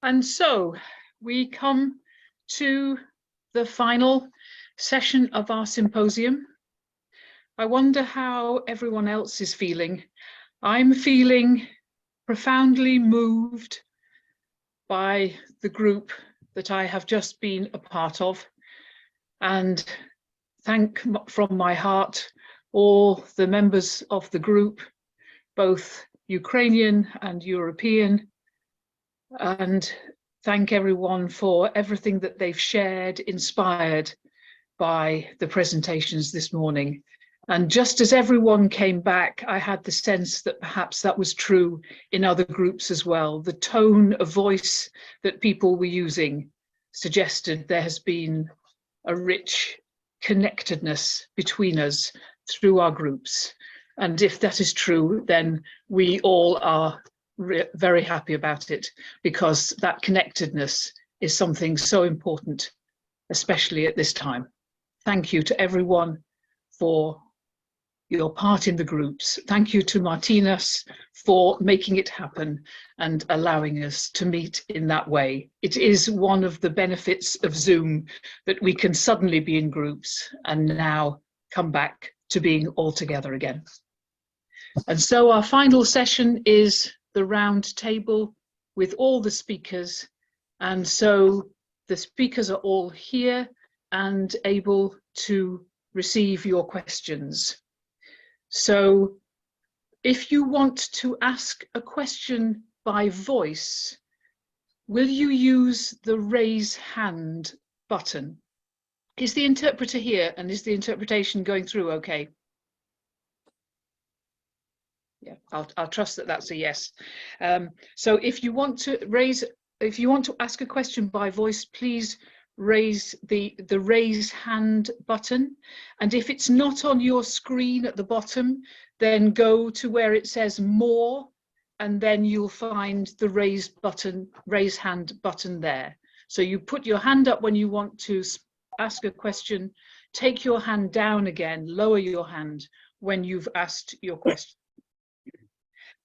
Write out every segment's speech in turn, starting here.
And so we come to the final session of our symposium. I wonder how everyone else is feeling. I'm feeling profoundly moved by the group that I have just been a part of, and thank from my heart all the members of the group, both Ukrainian and European, and thank everyone for everything that they've shared, inspired by the presentations this morning. And just as everyone came back, I had the sense that perhaps that was true in other groups as well. The tone of voice that people were using suggested there has been a rich connectedness between us through our groups. And if that is true, then we all are very happy about it, because that connectedness is something so important, especially at this time. Thank you to everyone for your part in the groups. Thank you to Martinas for making it happen and allowing us to meet in that way. It is one of the benefits of Zoom that we can suddenly be in groups and now come back to being all together again. And so our final session is the round table with all the speakers. And so the speakers are all here and able to receive your questions. So if you want to ask a question by voice, will you use the raise hand button? Is the interpreter here and is the interpretation going through okay? Yeah, I'll trust that that's a yes. So if you want to ask a question by voice, please raise the raise hand button. And if it's not on your screen at the bottom, then go to where it says more, and then you'll find the raise hand button there. So you put your hand up when you want to ask a question, take your hand down again, lower your hand when you've asked your question.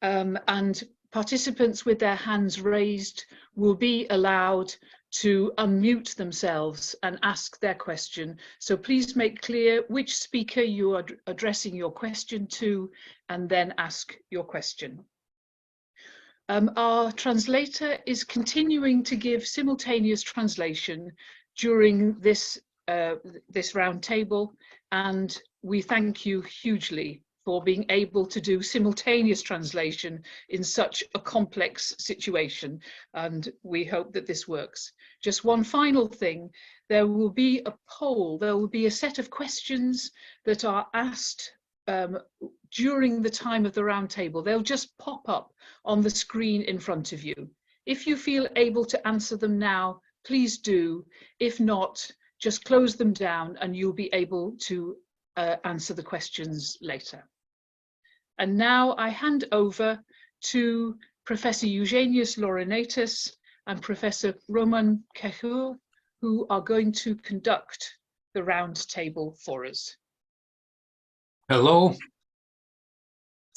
And participants with their hands raised will be allowed to unmute themselves and ask their question. So please make clear which speaker you are addressing your question to, and then ask your question. Our translator is continuing to give simultaneous translation during this round table, and we thank you hugely for being able to do simultaneous translation in such a complex situation, and we hope that this works. Just one final thing, there will be a poll, there will be a set of questions that are asked during the time of the round table. They'll just pop up on the screen in front of you. If you feel able to answer them now, please do. If not, just close them down and you'll be able to answer the questions later. And now I hand over to Professor Eugenijus Laurinaitis and Professor Roman Kechur, who are going to conduct the round table for us. Hello.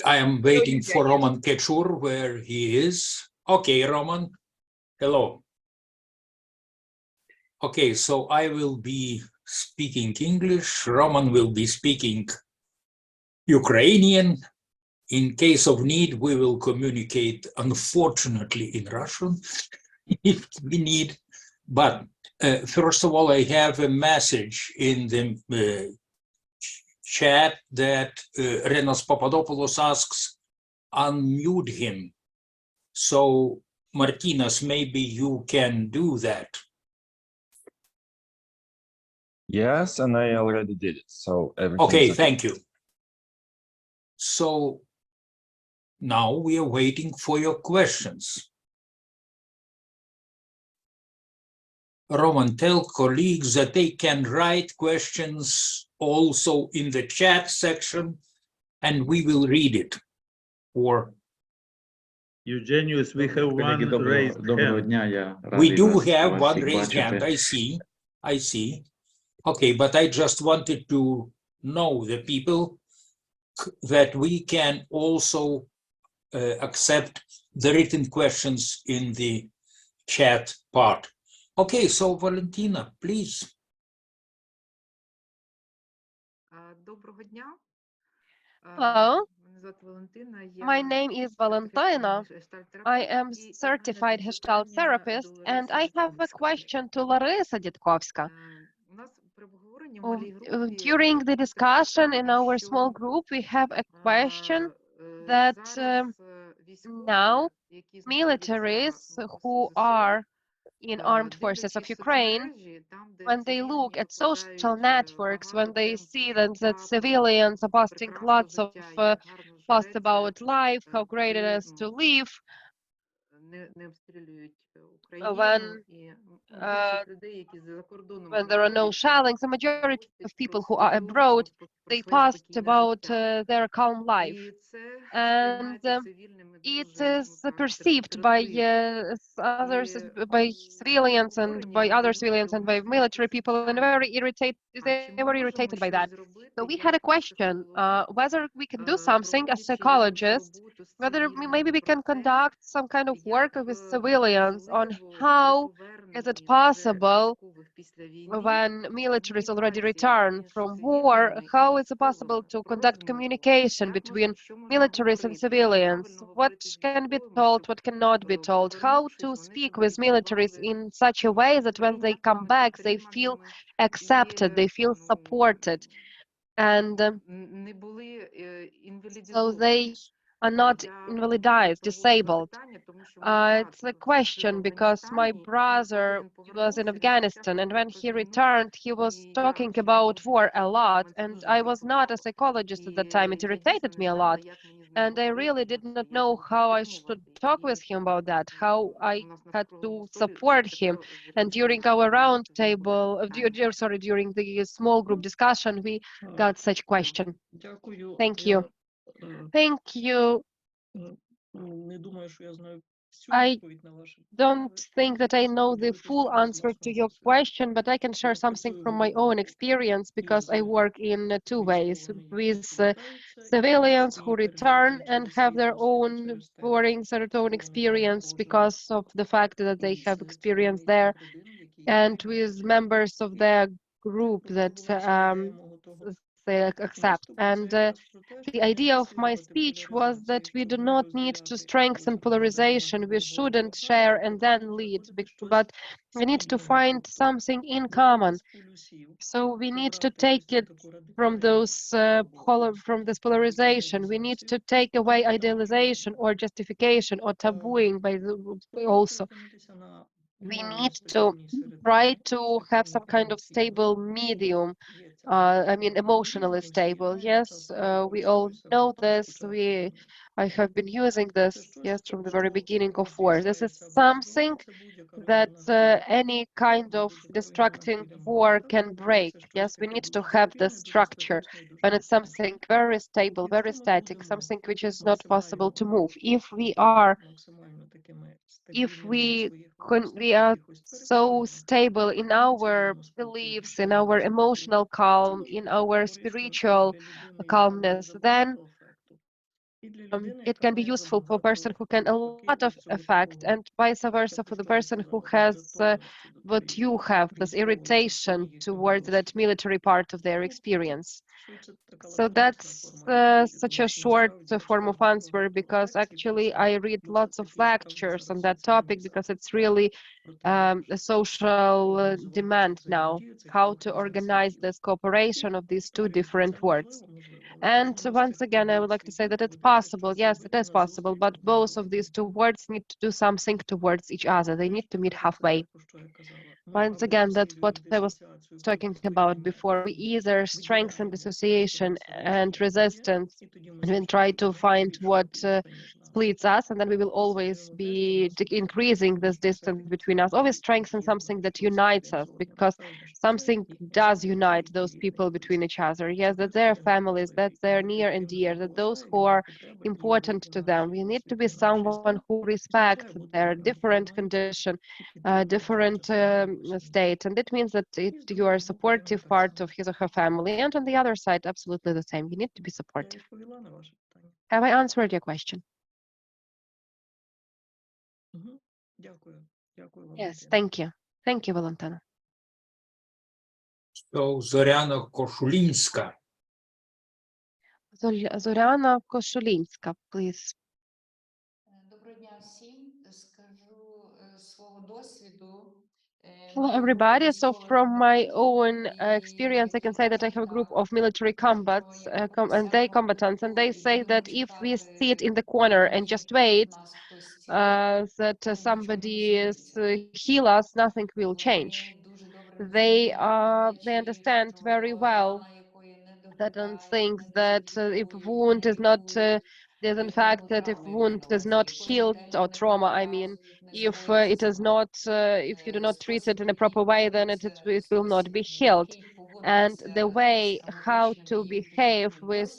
I am waiting for Roman Kechur, where he is. Okay, Roman. Hello. Okay, so I will be speaking English. Roman will be speaking Ukrainian. In case of need, we will communicate, unfortunately, in Russian, if we need. But first of all, I have a message in the chat that Renos Papadopoulos asks, unmute him. So, Martinas, maybe you can do that. Yes, and I already did it. So everything. Okay, thank you. So now we are waiting for your questions. Roman, tell colleagues that they can write questions also in the chat section, and we will read it. Or Eugenijus, we have one raised hand. We do have one raised hand. I see. Okay, but I just wanted to know the people that we can also accept the written questions in the chat part. Okay, so Valentina, please. Hello, my name is Valentina. I am certified Gestalt therapist, and I have a question to Larisa Ditkovska. During the discussion in our small group, we have a question that now militaries who are in armed forces of Ukraine, when they look at social networks, when they see that civilians are posting lots of posts about life, how great it is to live, when there are no shellings, the majority of people who are abroad, they post about their calm life. And it is perceived by others, by civilians and by other civilians and by military people, and they were irritated by that. So we had a question whether we can do something as psychologists, whether maybe we can conduct some kind of work with civilians on how is it possible when militaries already return from war, how is it possible to conduct communication between militaries and civilians? What can be told, what cannot be told? How to speak with militaries in such a way that when they come back, they feel accepted, they feel supported, and so they are not invalidized, disabled. It's a question because my brother was in Afghanistan, and when he returned, he was talking about war a lot, and I was not a psychologist at the time. It irritated me a lot, and I really did not know how I should talk with him about that, how I had to support him. And during our round table, during the small group discussion, we got such question. Thank you. Thank you. I don't think that I know the full answer to your question, but I can share something from my own experience because I work in two ways with civilians who return and have their own warnings, their own experience because of the fact that they have experience there, and with members of their group that they accept. And the idea of my speech was that we do not need to strengthen polarization. We shouldn't share and then lead, but we need to find something in common. So we need to take it from those from this polarization. We need to take away idealization or justification or tabooing by also. We need to try to have some kind of stable medium. I mean, emotionally stable. Yes, we all know this. I have been using this, yes, from the very beginning of war. This is something that any kind of destructing war can break. Yes, we need to have the structure, and it's something very stable, very static, something which is not possible to move. If we are so stable in our beliefs, in our emotional calm, in our spiritual calmness, then it can be useful for a person who can a lot of effect, and vice versa for the person who has what you have, this irritation towards that military part of their experience. So that's such a short form of answer, because actually I read lots of lectures on that topic because it's really a social demand now, how to organize this cooperation of these two different words. And once again, I would like to say that it's possible. Yes, it is possible, but both of these two words need to do something towards each other. They need to meet halfway. Once again, that's what I was talking about before. We either strengthen dissociation and resistance, and then try to find what splits us, and then we will always be increasing this distance between us. Always strengthen something that unites us, because something does unite those people between each other. Yes, that their families, that they're near and dear, that those who are important to them. We need to be someone who respects their different condition, different state, and it means that you are a supportive part of his or her family, and on the other side, absolutely the same. You need to be supportive. Have I answered your question? Yes, thank you. Thank you, Valentina. So Зоряна Кошулінська. Зоряна Кошулінська, please. Доброго дня всім. Скажу свого досвіду. Hello, everybody. So from my own experience, I can say that I have a group of military combatants, and they say that if we sit in the corner and just wait that somebody heal us, nothing will change. They understand very well certain things that if wound is not there's in fact that if wound is not healed, or trauma, I mean, if it is not if you do not treat it in a proper way, then it will not be healed. And the way how to behave with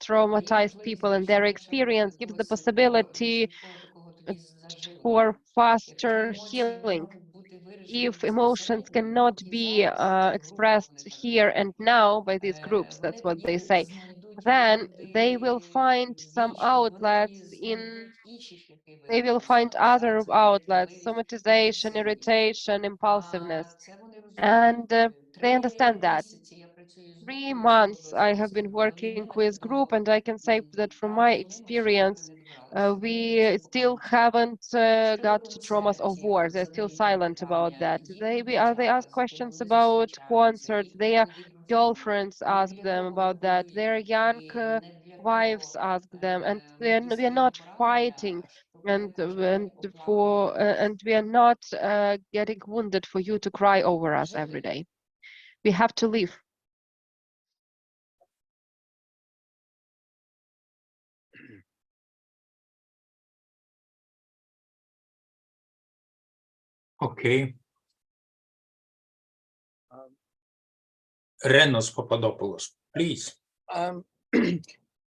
traumatized people and their experience gives the possibility for faster healing. If emotions cannot be expressed here and now by these groups, that's what they say, then they will find some outlets they will find other outlets, somatization, irritation, impulsiveness. And they understand that. 3 months I have been working with group, and I can say that from my experience, we still haven't got to traumas of war. They're still silent about that. They ask questions about concerts. Their girlfriends ask them about that. Their young wives ask them, and we are not fighting, and we are not getting wounded for you to cry over us every day. We have to live. Okay. Renos Papadopoulos, please.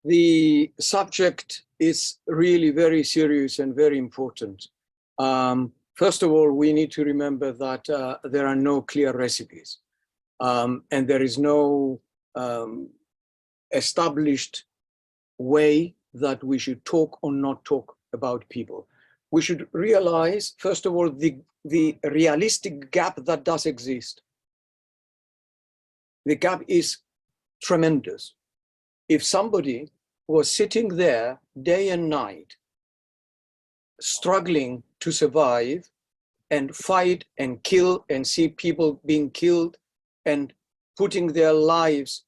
The subject is really very serious and very important. First of all, we need to remember that there are no clear recipes, and there is no established way that we should talk or not talk about people. We should realize, first of all, the realistic gap that does exist. The gap is tremendous. If somebody was sitting there day and night, struggling to survive and fight and kill and see people being killed and putting their lives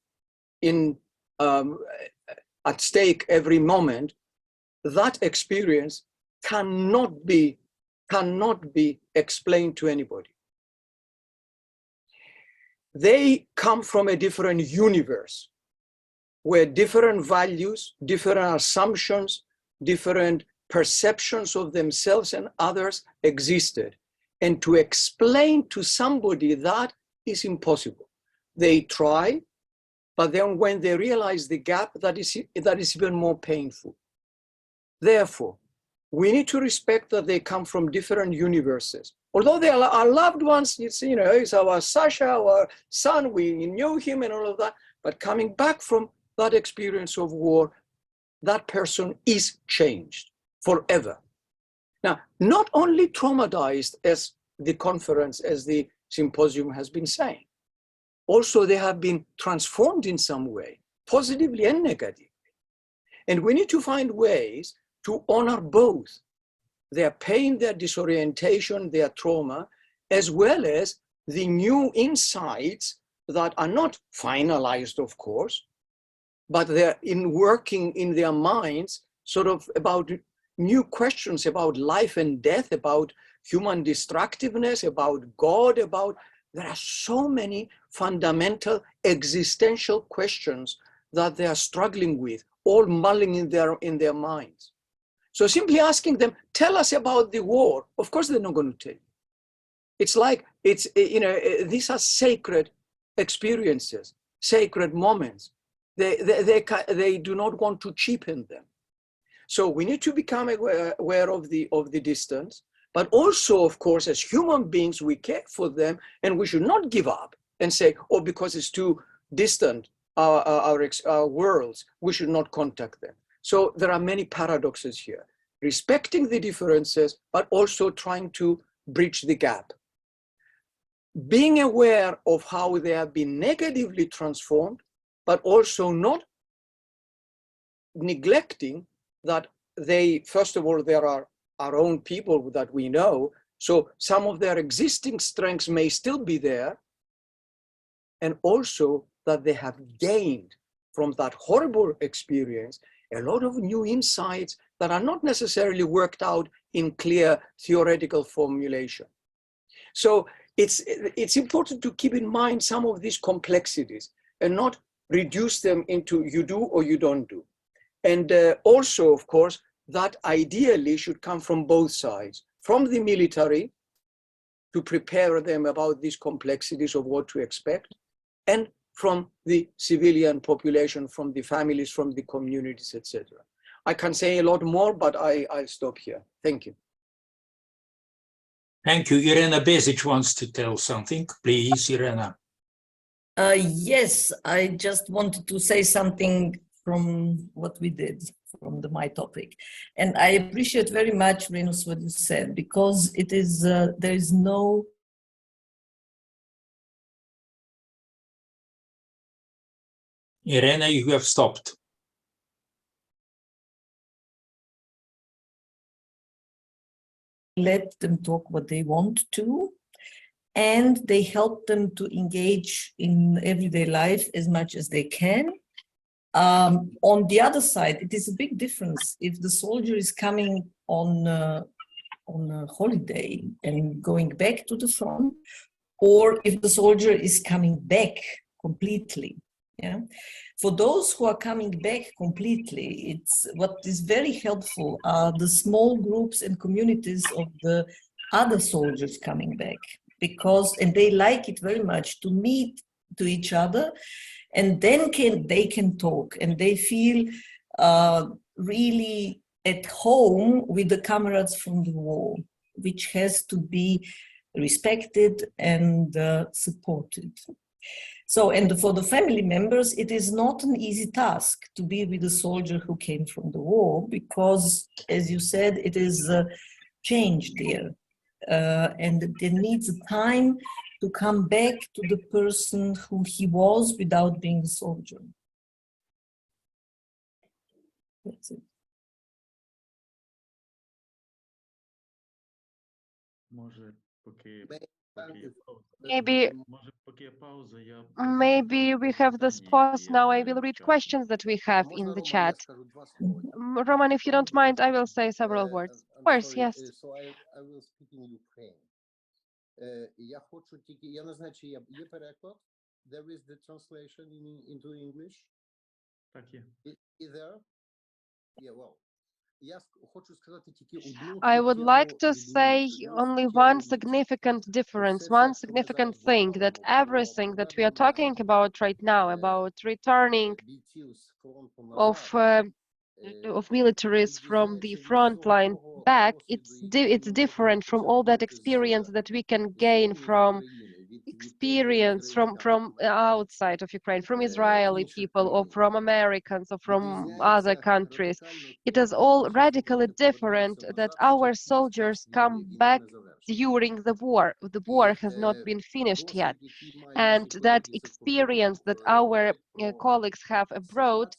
in at stake every moment, that experience cannot be explained to anybody. They come from a different universe where different values, different assumptions, different perceptions of themselves and others existed. And to explain to somebody that is impossible. They try, but then when they realize the gap, that is even more painful. Therefore, we need to respect that they come from different universes. Although they are our loved ones, it's our Sasha, our son, we knew him and all of that, but coming back from that experience of war, that person is changed forever. Now, not only traumatized, as the conference, as the symposium has been saying, also they have been transformed in some way, positively and negatively. And we need to find ways to honor both their pain, their disorientation, their trauma, as well as the new insights that are not finalized, of course, but they're working in their minds, sort of about new questions about life and death, about human destructiveness, about God, there are so many fundamental existential questions that they are struggling with, all mulling in their minds. So simply asking them, tell us about the war, of course they're not going to tell you. It's like, these are sacred experiences, sacred moments. They do not want to cheapen them. So we need to become aware of the distance, but also, of course, as human beings, we care for them, and we should not give up and say, oh, because it's too distant, our worlds, we should not contact them. So there are many paradoxes here, respecting the differences, but also trying to bridge the gap. Being aware of how they have been negatively transformed, but also not neglecting that they, first of all, there are our own people that we know, so some of their existing strengths may still be there, and also that they have gained from that horrible experience a lot of new insights that are not necessarily worked out in clear theoretical formulation. So it's important to keep in mind some of these complexities and not reduce them into you do or you don't do. And also, of course, that ideally should come from both sides, from the military to prepare them about these complexities of what to expect, and from the civilian population, from the families, from the communities, etc. I can say a lot more, but I'll stop here. Thank you. Thank you. Irena Bezic wants to tell something. Please, Irena. Yes, I just wanted to say something from what we did, from my topic. And I appreciate very much, Renus, what you said, because it is, there is no Irena, you have stopped. let them talk what they want to, and they help them to engage in everyday life as much as they can. On the other side, it is a big difference if the soldier is coming on a holiday and going back to the front, or if the soldier is coming back completely. Yeah. For those who are coming back completely, it's what is very helpful are the small groups and communities of the other soldiers coming back, because, and they like it very much to meet to each other, and then they can talk and they feel really at home with the comrades from the war, which has to be respected and supported. So, and for the family members, it is not an easy task to be with a soldier who came from the war, because, as you said, it is changed there. And there needs a time to come back to the person who he was without being a soldier. That's it. Maybe we have this pause now. I will read questions that we have in the chat. Roman, if you don't mind, I will say several words. Of course, yes. So I will speak in Ukraine. Я хочу тільки, я не знаю, чи є переклад. There is the translation into English. Так є. Is there? Yeah, well. I would like to say only one significant difference, one significant thing, that everything that we are talking about right now, about returning of militaries from the front line back, it's different from all that experience that we can gain from experience from outside of Ukraine, from Israeli people or from Americans or from other countries. It is all radically different that our soldiers come back during the war. The war has not been finished yet. And that experience that our colleagues have abroad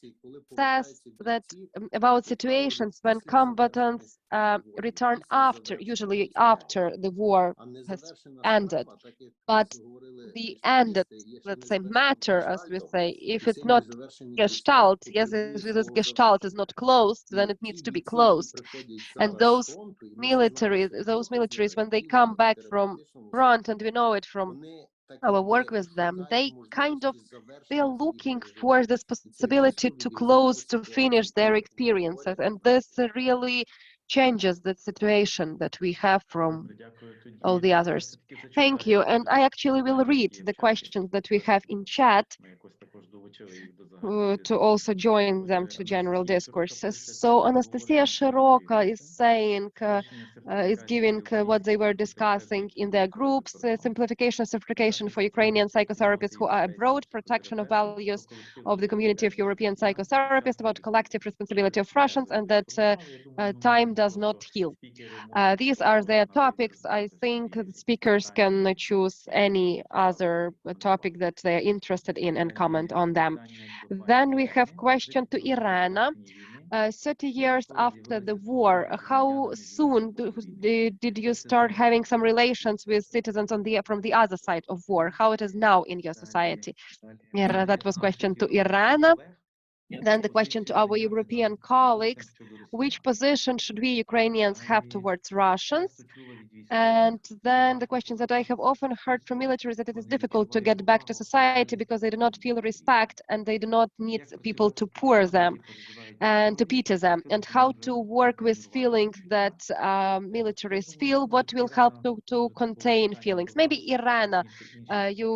says that about situations when combatants return after, usually after the war has ended. But the end, let's say, matter, as we say, if it's not gestalt, yes, if this gestalt is not closed, then it needs to be closed. And those militaries, when they come back from front, and we know it from our work with them, they are looking for this possibility to close, to finish their experiences, and this really changes the situation that we have from all the others. Thank you. And I actually will read the questions that we have in chat to also join them to general discourses. So Anastasia Shiroka is saying, is giving what they were discussing in their groups, simplification, simplification for Ukrainian psychotherapists who are abroad, protection of values of the community of European psychotherapists, about collective responsibility of Russians, and that time and does not heal. These are their topics. I think the speakers can choose any other topic that they're interested in and comment on them. Then we have question to Irena. 30 years after the war, how soon did you start having some relations with citizens from the other side of war? How it is now in your society? That was question to Irena. Then the question to our European colleagues, which position should we Ukrainians have towards Russians? And then the question that I have often heard from militaries, that it is difficult to get back to society because they do not feel respect and they do not need people to pour them and to pity them, and how to work with feelings that militaries feel, what will help to contain feelings. Maybe Irena,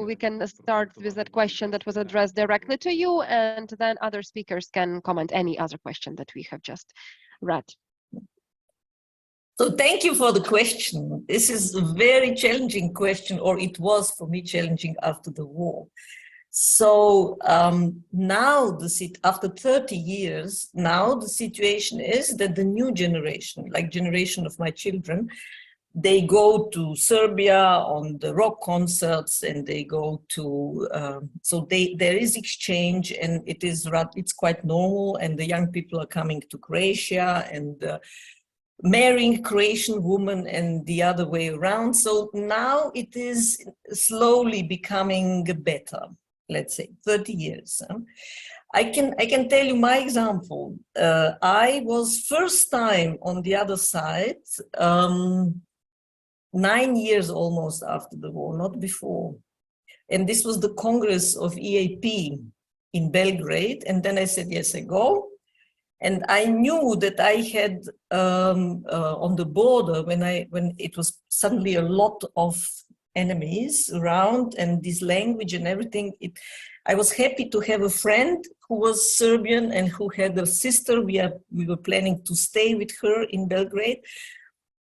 we can start with that question that was addressed directly to you, and then other speakers can comment any other question that we have just read. So thank you for the question. This is a very challenging question, or it was for me challenging after the war. So now, after 30 years, now the situation is that the new generation, like generation of my children, they go to Serbia on the rock concerts, and they go to, there is exchange, and it's quite normal, and the young people are coming to Croatia and marrying Croatian women and the other way around. So now it is slowly becoming better. Let's say 30 years. I can tell you my example. I was first time on the other side, 9 years almost after the war, not before. And this was the Congress of EAP in Belgrade. And then I said, yes, I go. And I knew that I had on the border, when it was suddenly a lot of enemies around, and this language and everything, I was happy to have a friend who was Serbian and who had a sister. We were planning to stay with her in Belgrade.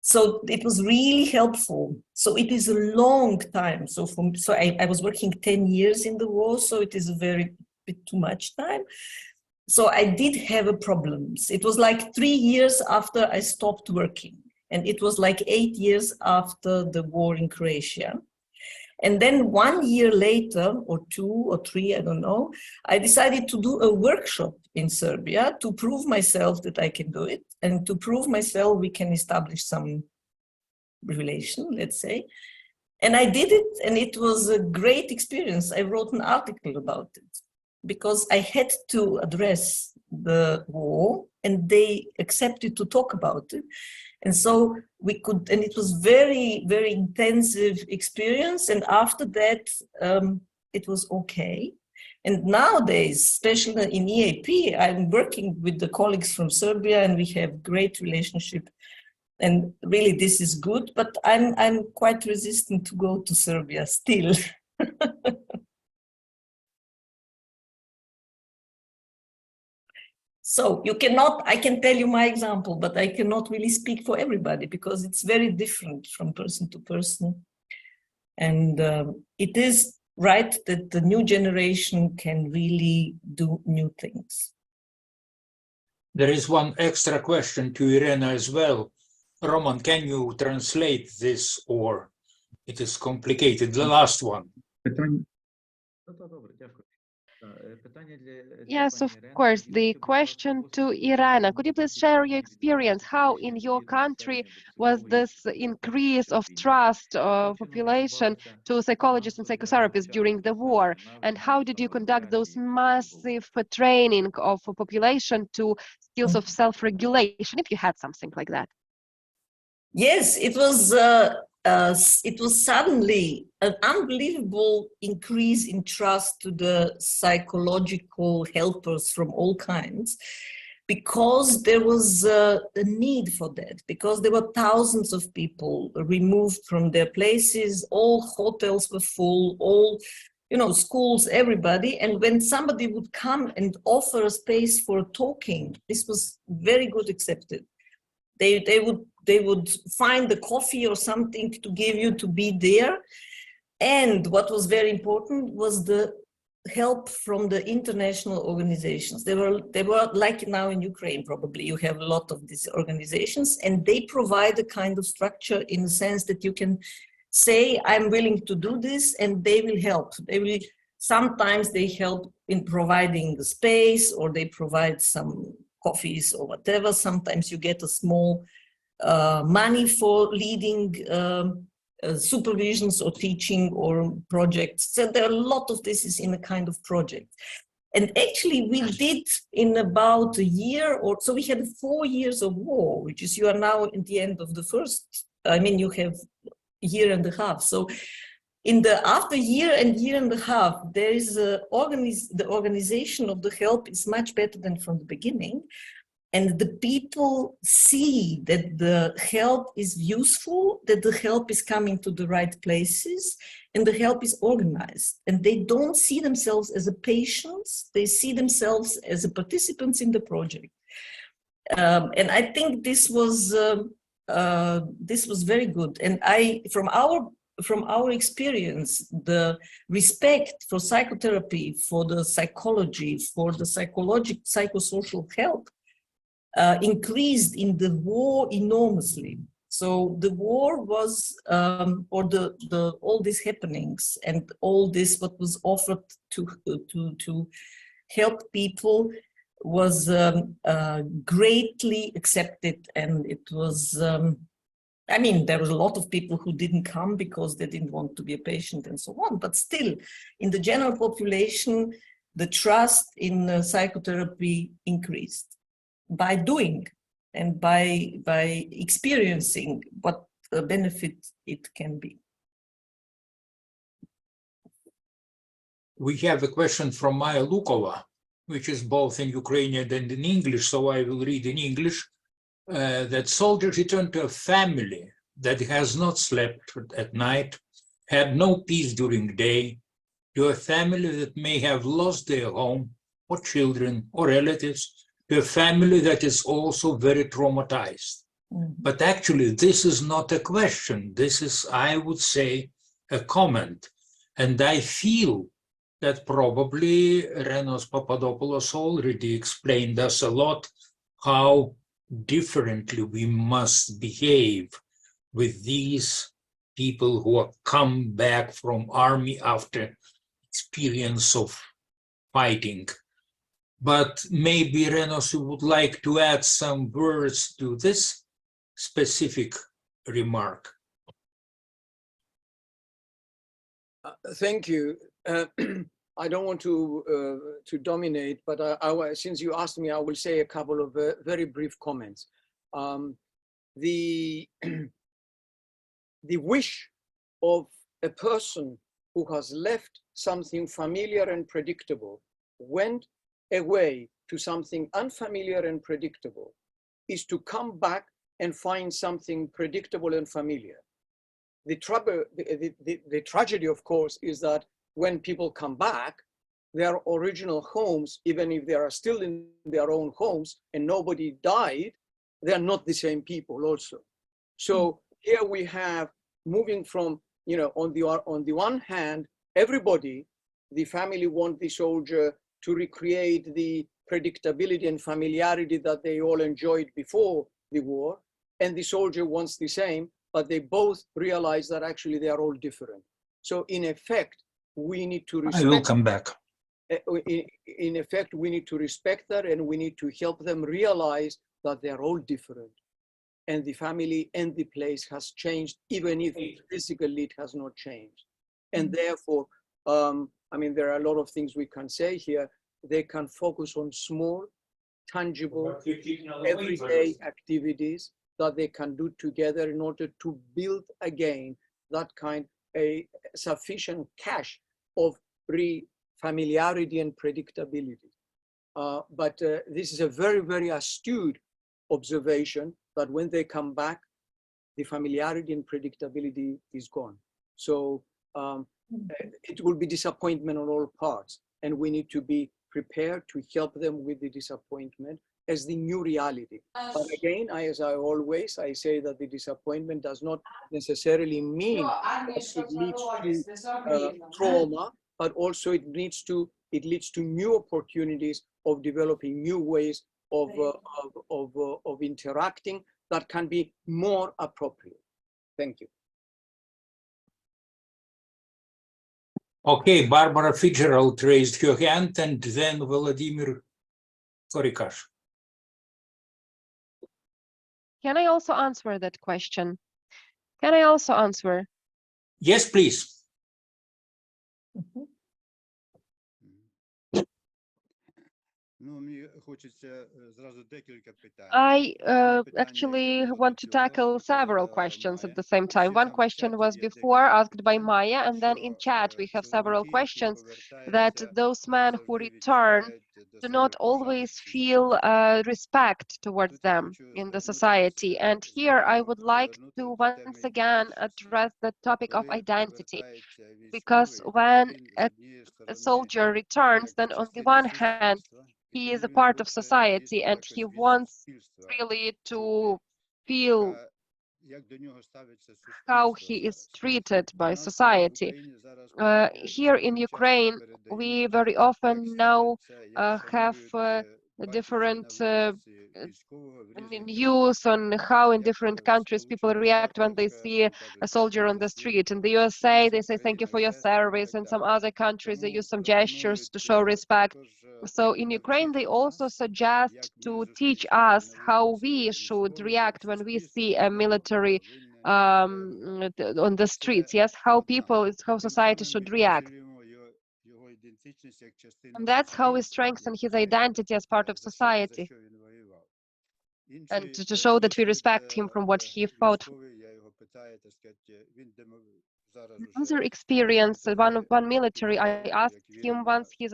So it was really helpful. So it is a long time. So I was working 10 years in the war, so it is a very bit too much time. So I did have problems. It was like 3 years after I stopped working. And it was like 8 years after the war in Croatia. And then 1 year later, or 2 or 3, I don't know, I decided to do a workshop in Serbia to prove myself that I can do it, and to prove myself we can establish some relation, let's say. And I did it, and it was a great experience. I wrote an article about it because I had to address the war, and they accepted to talk about it. And so we could, and it was very, very intensive experience. And after that, it was okay. And nowadays, especially in EAP, I'm working with the colleagues from Serbia, and we have great relationship. And really, this is good. But I'm quite resistant to go to Serbia still. So I can tell you my example, but I cannot really speak for everybody because it's very different from person to person. And it is right that the new generation can really do new things. There is one extra question to Irena as well. Roman, can you translate this, or it is complicated? The last one. Yes, of course. The question to Irena, could you please share your experience? How in your country was this increase of trust of population to psychologists and psychotherapists during the war? And how did you conduct those massive training of a population to skills of self-regulation, if you had something like that? Yes, it was suddenly an unbelievable increase in trust to the psychological helpers from all kinds, because there was a need for that, because there were thousands of people removed from their places, all hotels were full, all, schools, everybody. And when somebody would come and offer a space for talking, this was very good accepted. They would find the coffee or something to give you to be there. And what was very important was the help from the international organizations. They were like now in Ukraine, probably you have a lot of these organizations, and they provide a kind of structure in the sense that you can say, I'm willing to do this, and they will help. Sometimes they help in providing the space, or they provide some coffees or whatever. Sometimes you get a small money for leading supervisions or teaching or projects. So there are a lot of this is in a kind of project. And actually we did in about a year or so, we had 4 years of war, which is you are now at the end of the first, I mean, you have a year and a half. So after year and a half, there is the organization of the help is much better than from the beginning. And the people see that the help is useful, that the help is coming to the right places, and the help is organized. And they don't see themselves as a patients, they see themselves as a participants in the project. And I think this was very good. And from our experience, the respect for psychotherapy, for the psychology, for the psychosocial help, increased in the war enormously. So the war was, or all these happenings and all this what was offered to help people was greatly accepted, and it was. I mean, there was a lot of people who didn't come because they didn't want to be a patient and so on. But still, in the general population, the trust in psychotherapy increased. By doing and by experiencing what benefit it can be. We have a question from Maya Lukova, which is both in Ukrainian and in English, so I will read in English. That soldiers return to a family that has not slept at night, had no peace during the day, to a family that may have lost their home or children or relatives, to a family that is also very traumatized. But actually, this is not a question. This is, I would say, a comment. And I feel that probably Renos Papadopoulos already explained us a lot how differently we must behave with these people who have come back from army after experience of fighting. But maybe, Renos, you would like to add some words to this specific remark. Thank you. I don't want to dominate, but since you asked me, I will say a couple of very brief comments. The wish of a person who has left something familiar and predictable, went away to something unfamiliar and predictable, is to come back and find something predictable and familiar. The trouble, the tragedy, of course, is that when people come back, their original homes, even if they are still in their own homes and nobody died, they're not the same people also. So here we have moving from, you know, on the one hand, everybody, the family want the soldier to recreate the predictability and familiarity that they all enjoyed before the war, and the soldier wants the same, but they both realize that actually they are all different. So in effect, we need to respect. I will come back. In effect, we need to respect that, and we need to help them realize that they're all different. And the family and the place has changed, even if physically it has not changed. And therefore, I mean, there are a lot of things we can say here. They can focus on small, tangible, everyday activities that they can do together in order to build again that kind a sufficient cache of familiarity and predictability. But this is a very, very astute observation that when they come back, the familiarity and predictability is gone. So it will be disappointment on all parts, and we need to be prepared to help them with the disappointment as the new reality. But again, as I always, I say that the disappointment does not necessarily mean that it leads to trauma, but also it leads to new opportunities of developing new ways of interacting that can be more appropriate. Thank you. Okay, Barbara Fitzgerald raised her hand, and then Vladimir Korikash. Can I also answer that question? Can I also answer? Yes, please. I actually want to tackle several questions at the same time. One question was before asked by Maya, and then in chat we have several questions that those men who return do not always feel respect towards them in the society. And here I would like to once again address the topic of identity, because when a soldier returns, then on the one hand, he is a part of society and he wants really to feel how he is treated by society. Here in Ukraine, we very often now have different news on how in different countries people react when they see a soldier on the street. In the USA, they say thank you for your service. In some other countries, they use some gestures to show respect. So in Ukraine, they also suggest to teach us how we should react when we see a military on the streets. Yes, how society should react. And that's how we strengthen his identity as part of society, and to show that we respect him from what he fought for. Another experience, one military, I asked him once, he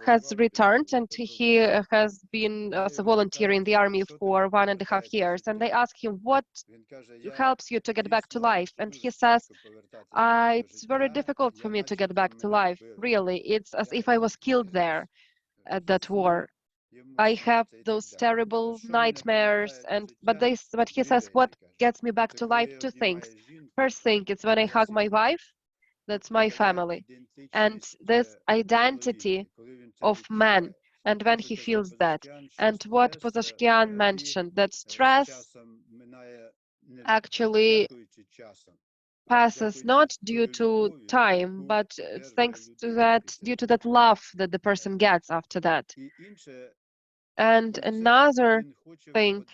has returned and he has been as a volunteer in the army for 1.5 years. And I asked him, what helps you to get back to life? And he says, it's very difficult for me to get back to life, really. It's as if I was killed there at that war. I have those terrible nightmares, but he says, what gets me back to life? Two things. First thing, it's when I hug my wife, that's my family, and this identity of man, and when he feels that. And what Pozashkian mentioned, that stress actually passes not due to time, but thanks to that, due to that love that the person gets after that. And another thing,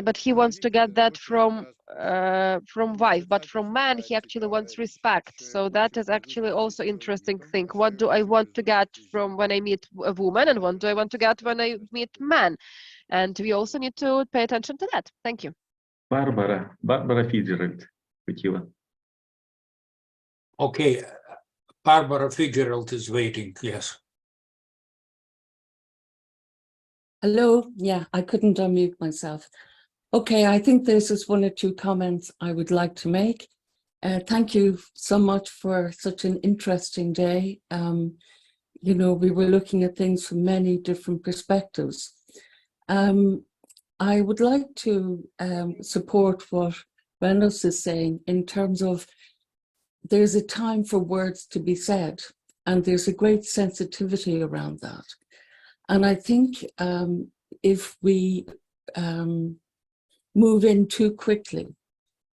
but he wants to get that from wife, but from man he actually wants respect. So that is actually also interesting thing. What do I want to get from when I meet a woman, and what do I want to get when I meet man? And we also need to pay attention to that. Thank you. Barbara Fitzgerald хотіла. Okay, Barbara Fitzgerald is waiting, yes. Hello, yeah, I couldn't unmute myself. Okay, I think there's just one or two comments I would like to make. Thank you so much for such an interesting day. You know, we were looking at things from many different perspectives. I would like to support what Reynolds is saying in terms of there's a time for words to be said, and there's a great sensitivity around that. And I think if we move in too quickly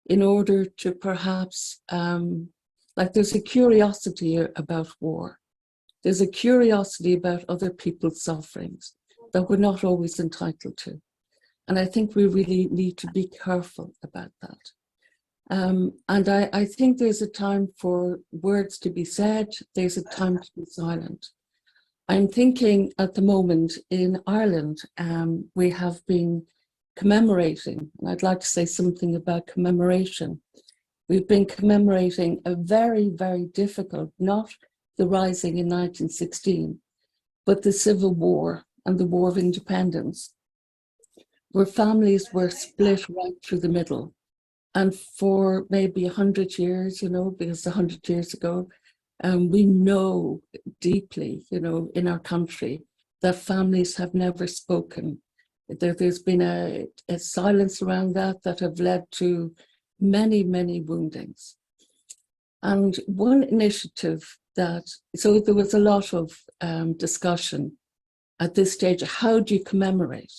in order to perhaps, like there's a curiosity about war. There's a curiosity about other people's sufferings that we're not always entitled to. And I think we really need to be careful about that. And I think there's a time for words to be said. There's a time to be silent. I'm thinking at the moment in Ireland, we have been commemorating, and I'd like to say something about commemoration. We've been commemorating a very, very difficult, not the rising in 1916, but the Civil War and the War of Independence, where families were split right through the middle. And for maybe 100 years, you know, because 100 years ago, we know deeply, you know, in our country that families have never spoken. There's been a silence around that have led to many, many woundings. And one initiative so there was a lot of discussion at this stage. How do you commemorate?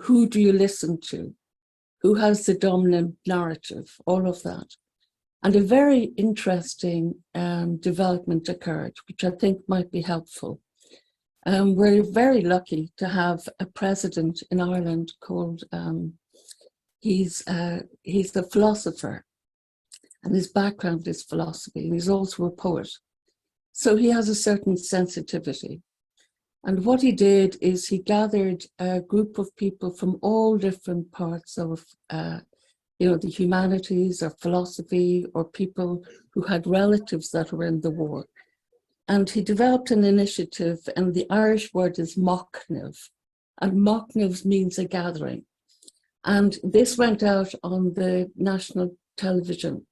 Who do you listen to? Who has the dominant narrative? All of that. And a very interesting development occurred, which I think might be helpful. We're very lucky to have a president in Ireland called, he's a philosopher, and his background is philosophy, and he's also a poet. So he has a certain sensitivity. And what he did is he gathered a group of people from all different parts of the humanities or philosophy, or people who had relatives that were in the war. And he developed an initiative, and the Irish word is Mockniv. And Mockniv means a gathering. And this went out on the national television,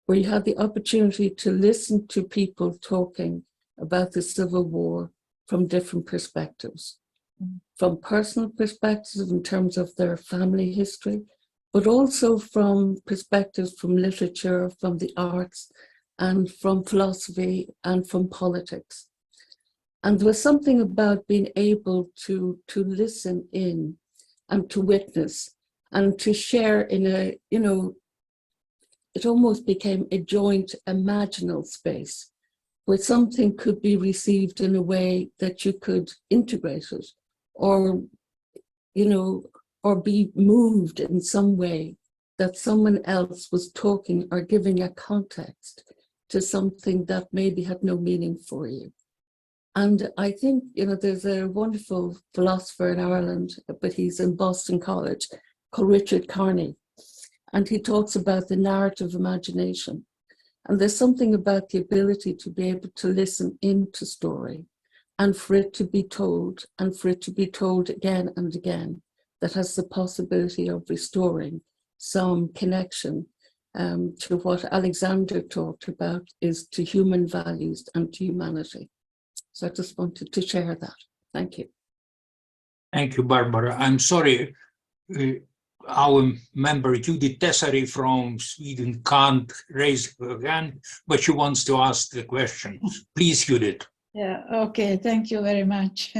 where you had the opportunity to listen to people talking about the Civil War from different perspectives, from personal perspectives in terms of their family history, but also from perspectives from literature, from the arts, and from philosophy, and from politics. And there was something about being able to listen in and to witness and to share in a, it almost became a joint imaginal space where something could be received in a way that you could integrate it, or, or be moved in some way that someone else was talking or giving a context to something that maybe had no meaning for you. And I think, there's a wonderful philosopher in Ireland, but he's in Boston College, called Richard Carney. And he talks about the narrative imagination. And there's something about the ability to be able to listen into story, and for it to be told, and for it to be told again and again, that has the possibility of restoring some connection to what Alexander talked about, is to human values and to humanity. So I just wanted to share that. Thank you. Thank you, Barbara. I'm sorry, our member Judith Tessari from Sweden can't raise her hand, but she wants to ask the question. Please, Judith. Yeah, okay, thank you very much.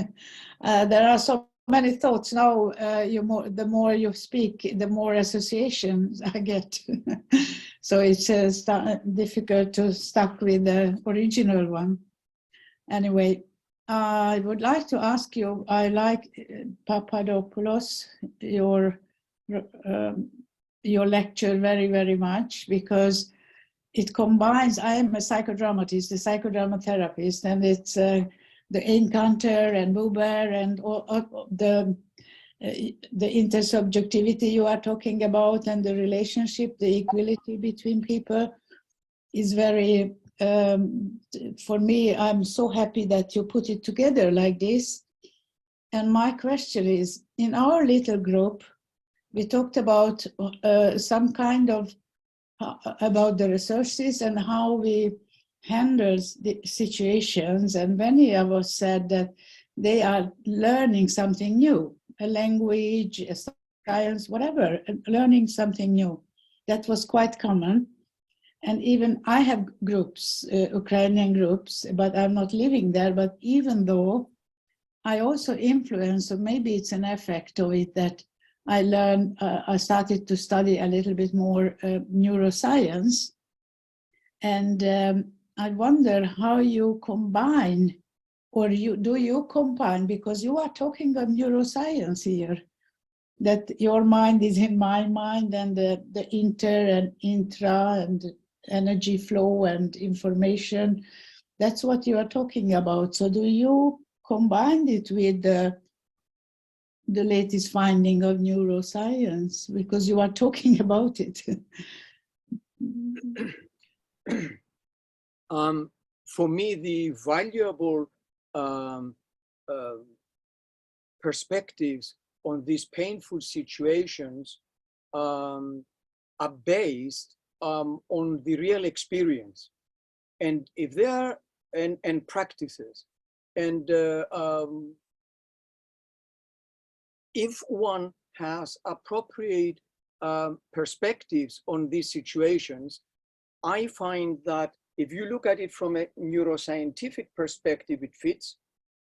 There are so many thoughts now. The more you speak, the more associations I get. So it's difficult to stuck with the original one. Anyway, I would like to ask you, I like Papadopoulos, your lecture very, very much, because it combines, I am a psychodramatist, a psychodramatherapist, and it's the encounter and Buber and all the intersubjectivity you are talking about, and the relationship, the equality between people is very, for me, I'm so happy that you put it together like this. And my question is, in our little group, we talked about some kind of, about the resources and how we handle the situations. And many of us said that they are learning something new, a language, a science, whatever, learning something new. That was quite common. And even I have groups, Ukrainian groups, but I'm not living there. But even though I also influence, or maybe it's an effect of it, that I learned, I started to study a little bit more neuroscience. And I wonder how you combine, or do you combine, because you are talking of neuroscience here, that your mind is in my mind, and the inter and intra and energy flow and information, that's what you are talking about. So do you combine it with the latest finding of neuroscience, because you are talking about it? For me, the valuable perspectives on these painful situations are based on the real experience, and if they are and practices, and if one has appropriate perspectives on these situations, I find that if you look at it from a neuroscientific perspective, it fits.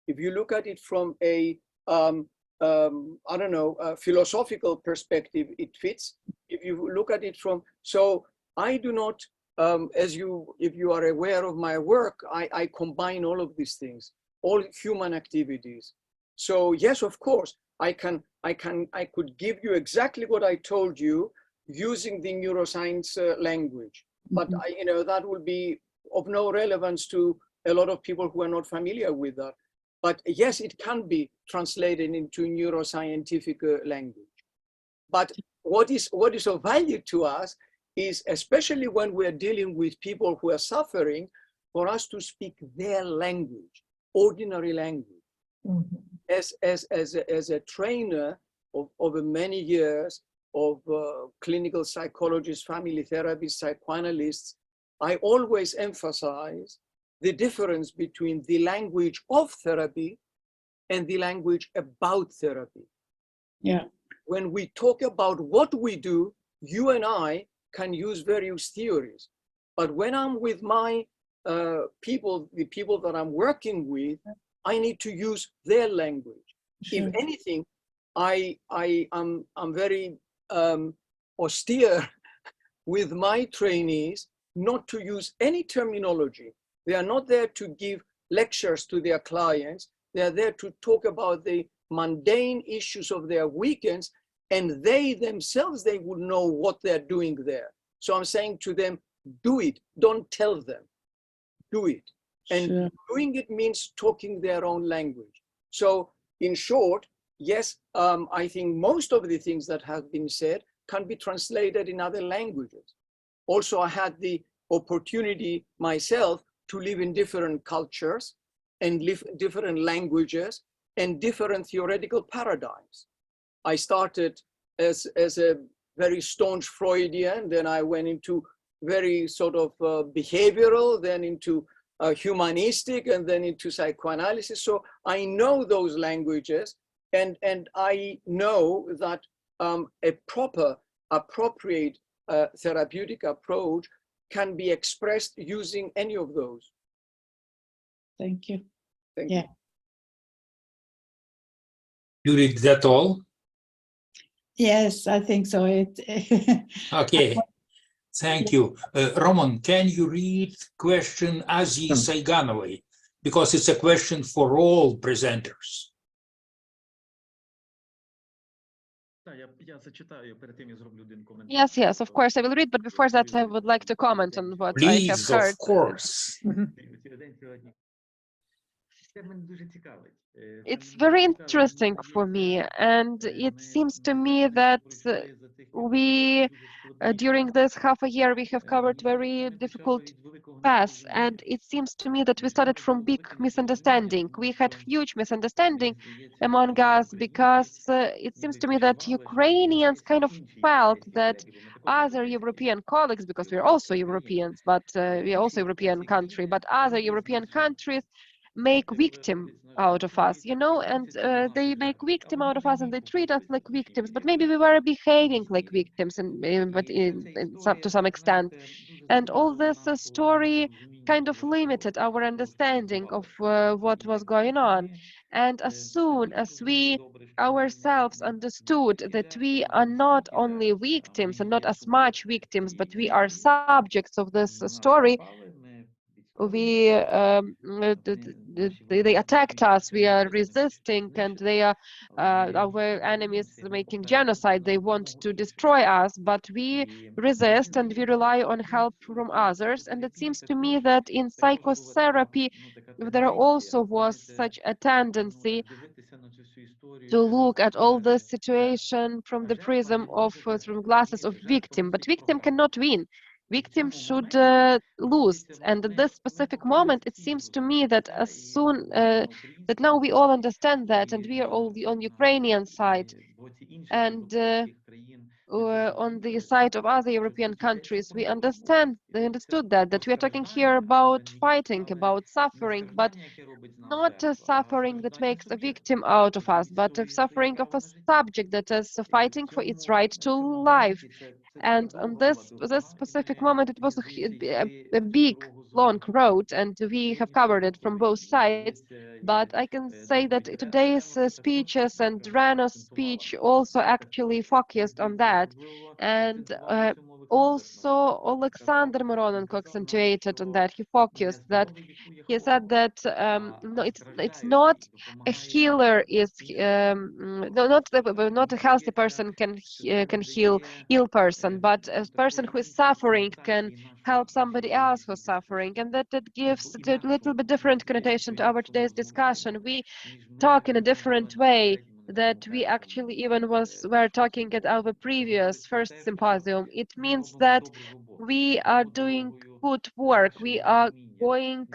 If you look at it from a, I don't know, a philosophical perspective, it fits. If you look at it from, so I do not, if you are aware of my work, I combine all of these things, all human activities. So yes, of course, I could give you exactly what I told you using the neuroscience language, but that will be of no relevance to a lot of people who are not familiar with that. But yes, it can be translated into neuroscientific language. But what is of value to us is, especially when we're dealing with people who are suffering, for us to speak their language, ordinary language. As a trainer over many years of clinical psychologists, family therapists, psychoanalysts, I always emphasize the difference between the language of therapy and the language about therapy. Yeah. When we talk about what we do, you and I can use various theories. But when I'm with my people, the people that I'm working with, I need to use their language. Sure. If anything, I'm very austere with my trainees not to use any terminology. They are not there to give lectures to their clients. They are there to talk about the mundane issues of their weekends, and they themselves, they would know what they're doing there. So I'm saying to them, do it, don't tell them, do it. And sure. Doing it means talking their own language. So in short, yes, I think most of the things that have been said can be translated in other languages. Also, I had the opportunity myself to live in different cultures and live different languages and different theoretical paradigms. I started as a very staunch Freudian, then I went into very sort of behavioral, then into humanistic, and then into psychoanalysis. So I know those languages, and I know that a proper, appropriate therapeutic approach can be expressed using any of those. Thank you. Thank you. Yuri, is that all? Yes, I think so. Okay, thank you. Roman, can you read question Azii Saiganovai? Because it's a question for all presenters. Yes, yes, of course I will read, but before that I would like to comment on what Please, I have heard. Of course. It's very interesting for me, and it seems to me that we, during this half a year, we have covered very difficult paths, and it seems to me that we started from big misunderstanding. We had huge misunderstanding among us because it seems to me that Ukrainians kind of felt that other European colleagues, because we're also Europeans, but we're also a European country, but other European countries make victim out of us, you know, and they make victim out of us and they treat us like victims, but maybe we were behaving like victims, but to some extent. And all this story kind of limited our understanding of what was going on. And as soon as we ourselves understood that we are not only victims and not as much victims, but we are subjects of this story, they attacked us, we are resisting, and they are our enemies making genocide, they want to destroy us, but we resist and we rely on help from others. And it seems to me that in psychotherapy there also was such a tendency to look at all this situation from the prism of through glasses of victim, but victim cannot win. Victim should lose, and at this specific moment, it seems to me that as soon that now we all understand that, and we are all on Ukrainian side, and on the side of other European countries, we understood that we are talking here about fighting, about suffering, but not a suffering that makes a victim out of us, but a suffering of a subject that is fighting for its right to life. And on this specific moment, it was a big, long road, and we have covered it from both sides. But I can say that today's speeches and Rana's speech also actually focused on that. And also Alexander Mironenko accentuated on that. He focused that. He said that no, it's not a healer is no, not a healthy person can heal ill person, but a person who is suffering can help somebody else who's suffering, and that gives a little bit different connotation to our today's discussion. We talk in a different way that we actually even were talking at our previous first symposium. It means that we are doing good work. We are going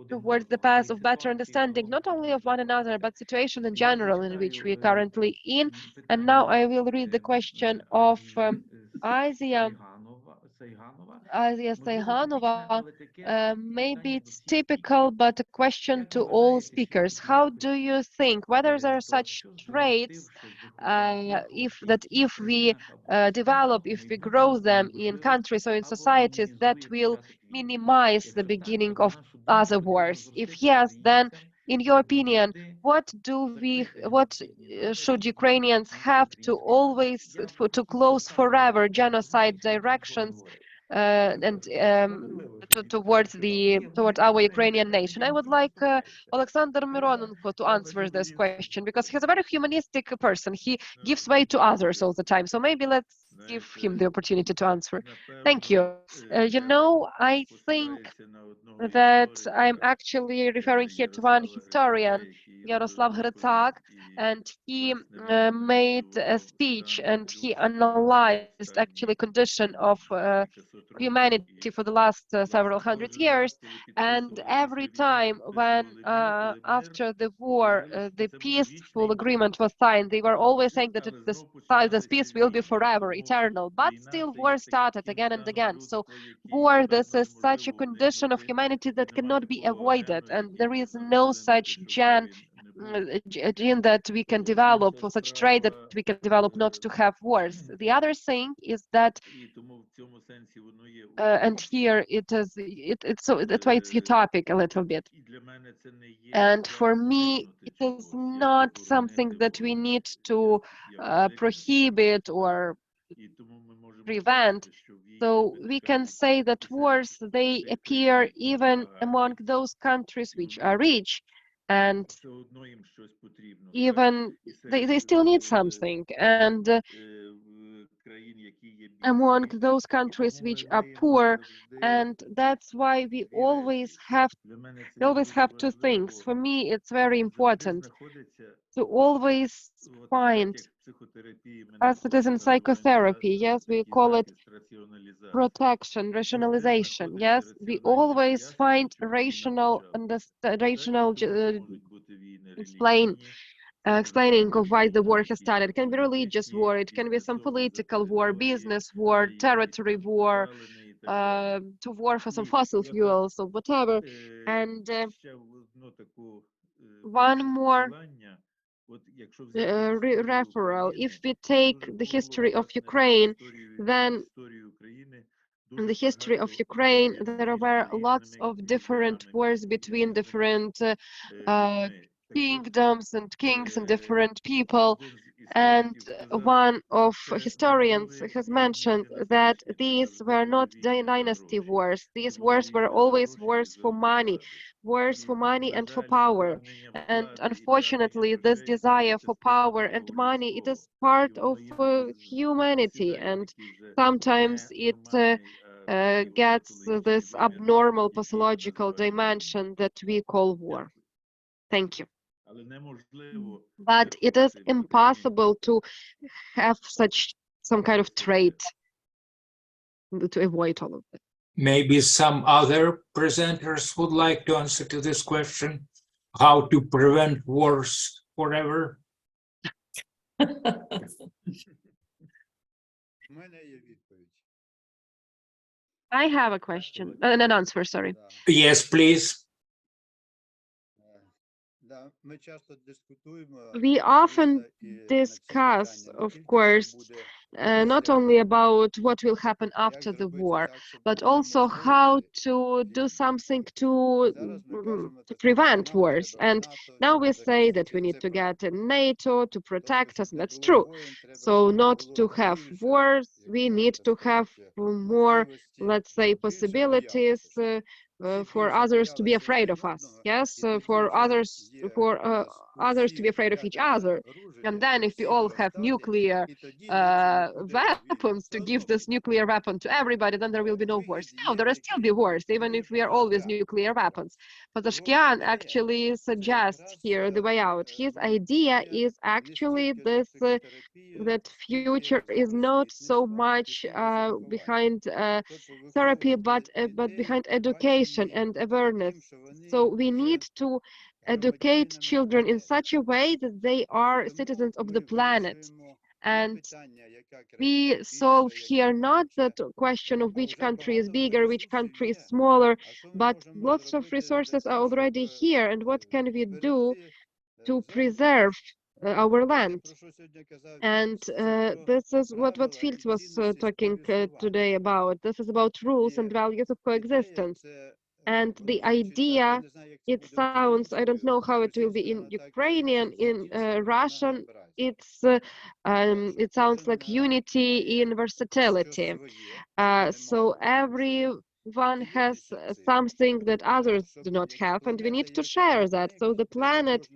towards the path of better understanding, not only of one another, but situation in general in which we are currently in. And now I will read the question of Asia Sayhanova. Maybe it's typical, but a question to all speakers. How do you think whether there are such traits if we develop, if we grow them in countries or in societies, that will minimize the beginning of other wars? If yes, then in your opinion, what should Ukrainians have to always to close forever genocide directions and towards our Ukrainian nation? I would like Alexander Mironenko to answer this question, because he's a very humanistic person. He gives way to others all the time. So maybe let's give him the opportunity to answer. Thank you. You know, I think that I'm actually referring here to one historian, Yaroslav Hrycak, and he made a speech and he analyzed actually condition of humanity for the last several hundred years. And every time when after the war the peaceful agreement was signed, they were always saying that this peace will be forever, eternal, but still war started again and again. So war, this is such a condition of humanity that cannot be avoided, and there is no such gene that we can develop, or such trait that we can develop not to have wars. The other thing is that and here it's so that's why it's utopic a little bit. And for me, it is not something that we need to prohibit or prevent. So we can say that wars, they appear even among those countries which are rich, and even they still need something. And among those countries which are poor, and that's why we always have two things. For me, it's very important to always find, as it is in psychotherapy, yes, we call it protection, rationalization. Yes, we always find rational explaining of why the war has started. It can be religious war, it can be some political war, business war, territory war, to war for some fossil fuels or whatever. And one more referral. If we take the history of Ukraine, then in the history of Ukraine, there were lots of different wars between different kingdoms and kings and different people. And one of historians has mentioned that these were not dynasty wars. These wars were always wars for money and for power. And unfortunately, this desire for power and money, it is part of humanity, and sometimes it gets this abnormal pathological dimension that we call war. Thank you. But it is impossible to have some kind of trait to avoid all of it. Maybe some other presenters would like to answer to this question, how to prevent wars forever? I have a question, an answer, sorry. Yes, please. We often discuss, of course, not only about what will happen after the war, but also how to do something to prevent wars. And now we say that we need to get in NATO to protect us, and that's true. So not to have wars, we need to have more, let's say, possibilities for others to be afraid of us. Yes, for others to be afraid of each other. And then if we all have nuclear weapons to give this nuclear weapon to everybody, then there will be no wars. No, there will still be wars, even if we are always nuclear weapons. Pogorely actually suggests here the way out. His idea is actually this, that future is not so much behind therapy, but behind education and awareness. So we need to educate children in such a way that they are citizens of the planet. And we solve here not the question of which country is bigger, which country is smaller, but lots of resources are already here. And what can we do to preserve our land? And this is what Fields was talking today about. This is about rules and values of coexistence. And the idea, it sounds, I don't know how it will be in Ukrainian, in Russian, it sounds like unity in versatility. So everyone has something that others do not have, and we need to share that. So the planet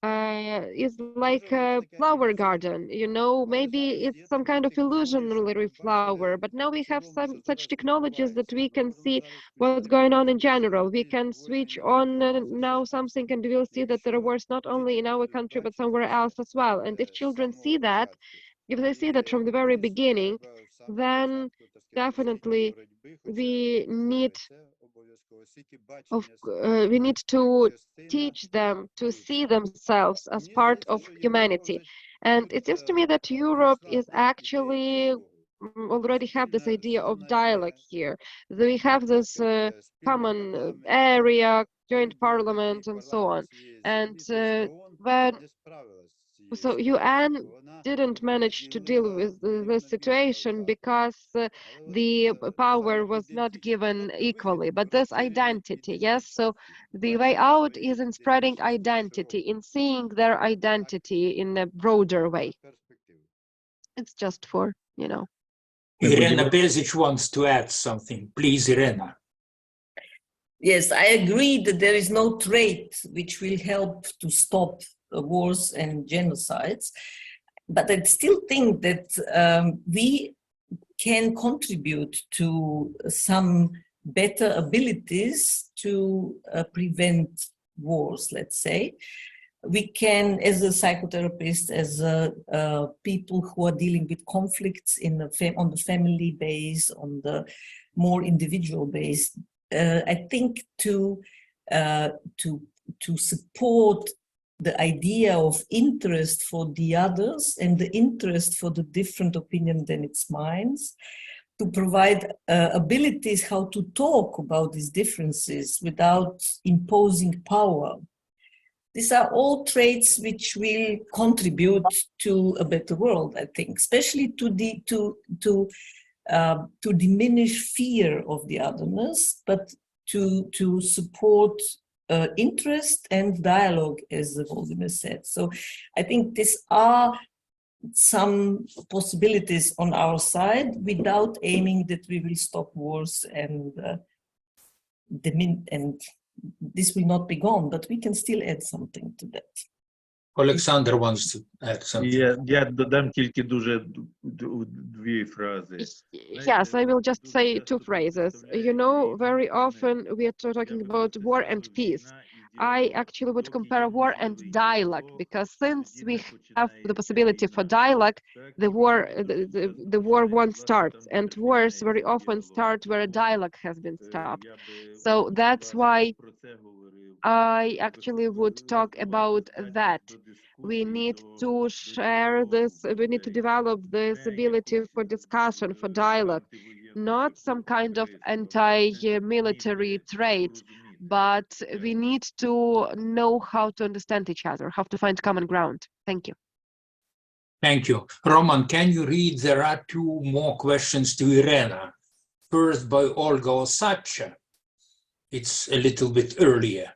is like a flower garden, you know, maybe it's some kind of illusionary flower, but now we have some such technologies that we can see what's going on in general. We can switch on now something and we'll see that there are wars not only in our country but somewhere else as well. And if children see that, if they see that from the very beginning, then definitely we need to teach them to see themselves as part of humanity. And it seems to me that Europe is actually already have this idea of dialogue here. We have this common area, joint parliament, and so on. And so UN didn't manage to deal with the situation because the power was not given equally, but this identity, yes, so the way out is in spreading identity, in seeing their identity in a broader way. It's just for, you know. Irena Bezic wants to add something. Please, Irena. Yes, I agree that there is no trait which will help to stop wars and genocides, but I still think that we can contribute to some better abilities to prevent wars, let's say. We can, as a psychotherapist, as people who are dealing with conflicts in on the family base, on the more individual base, I think to support the idea of interest for the others and the interest for the different opinion than its minds, to provide abilities how to talk about these differences without imposing power. These are all traits which will contribute to a better world, I think, especially to diminish fear of the otherness, but to support interest and dialogue, as Vladimir said. So I think these are some possibilities on our side without aiming that we will stop wars and this will not be gone, but we can still add something to that. Alexander wants to add something. Я додам тільки дуже дві фрази. Yes, I will just say two phrases. You know, very often we are talking about war and peace. I actually would compare war and dialogue, because since we have the possibility for dialogue, the war won't start, and wars very often start where a dialogue has been stopped. So that's why I actually would talk about that. We need to share this, we need to develop this ability for discussion, for dialogue, not some kind of anti-military trait, but we need to know how to understand each other, how to find common ground. Thank you. Thank you. Roman, can you read? There are two more questions to Irena. First by Olga Osacha. It's a little bit earlier.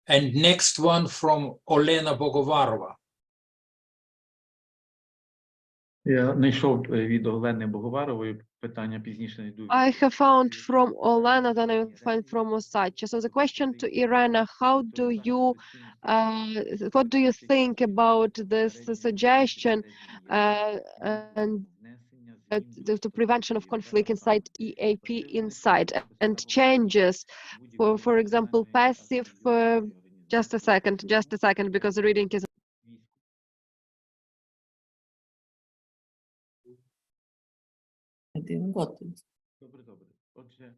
And next one from Olena Bogovarova. Я знайшов від Олени Боговарової питання пізніше знайду. I have found from Olena, then I will find from Osacha. So the question to Irena, what do you think about this suggestion and the prevention of conflict inside EAP and changes, for example, passive, just a second, because the reading is. I didn't got it. Добре. Отже,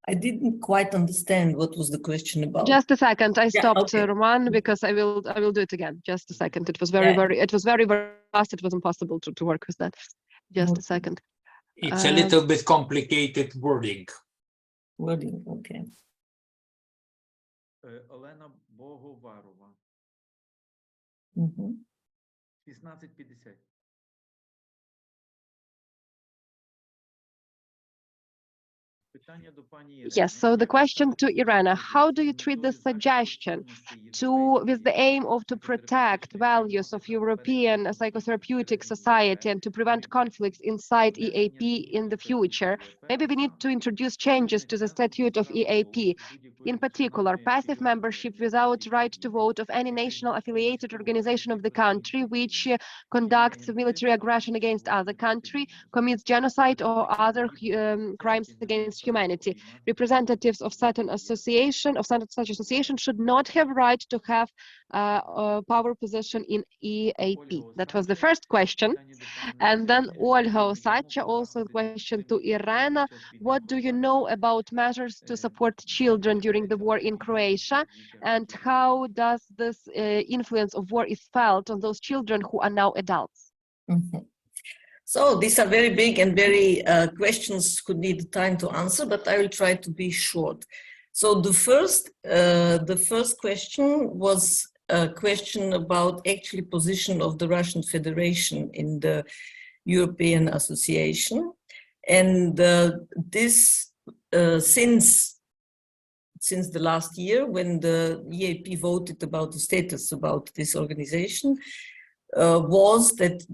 I didn't quite understand what was the question about. Just a second, I stopped, okay. Roman, because I will do it again. Just a second. It was very fast. It was impossible to work with that. Just a second. It's a little bit complicated wording. Wording, okay. Олена Боговарова. 16:50. Yes, so the question to Irena, how do you treat the suggestion with the aim of to protect values of European psychotherapeutic society and to prevent conflicts inside EAP in the future? Maybe we need to introduce changes to the statute of EAP. In particular, passive membership without right to vote of any national affiliated organization of the country which conducts military aggression against other country, commits genocide or other crimes against humanity. Representatives of such association should not have right to have a power position in EAP. That was the first question. And then Olga Osacha, also a question to Irena. What do you know about measures to support children during the war in Croatia? And how does this influence of war is felt on those children who are now adults? So these are very big and very questions could need time to answer, but I will try to be short. So the first question was a question about actually position of the Russian Federation in the European Association. And this, since the last year when the EAP voted about the status about this organization, was that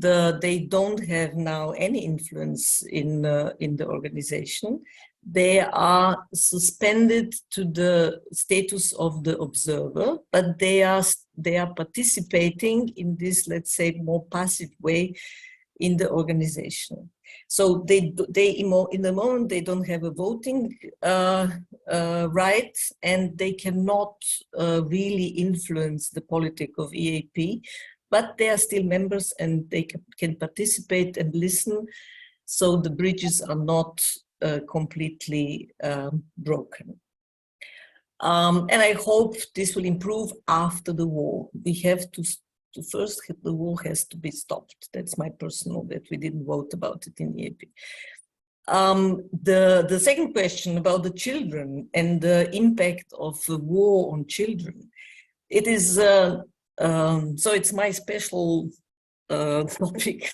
they don't have now any influence in the organization. They are suspended to the status of the observer, but they are participating in this, let's say, more passive way in the organization. So in the moment they don't have a voting right, and they cannot really influence the politics of EAP. But they are still members and they can participate and listen, so the bridges are not completely broken. And I hope this will improve after the war. We have to first, the war has to be stopped. That's my personal, that we didn't vote about it in EAP. The second question about the children and the impact of the war on children, it is so it's my special topic,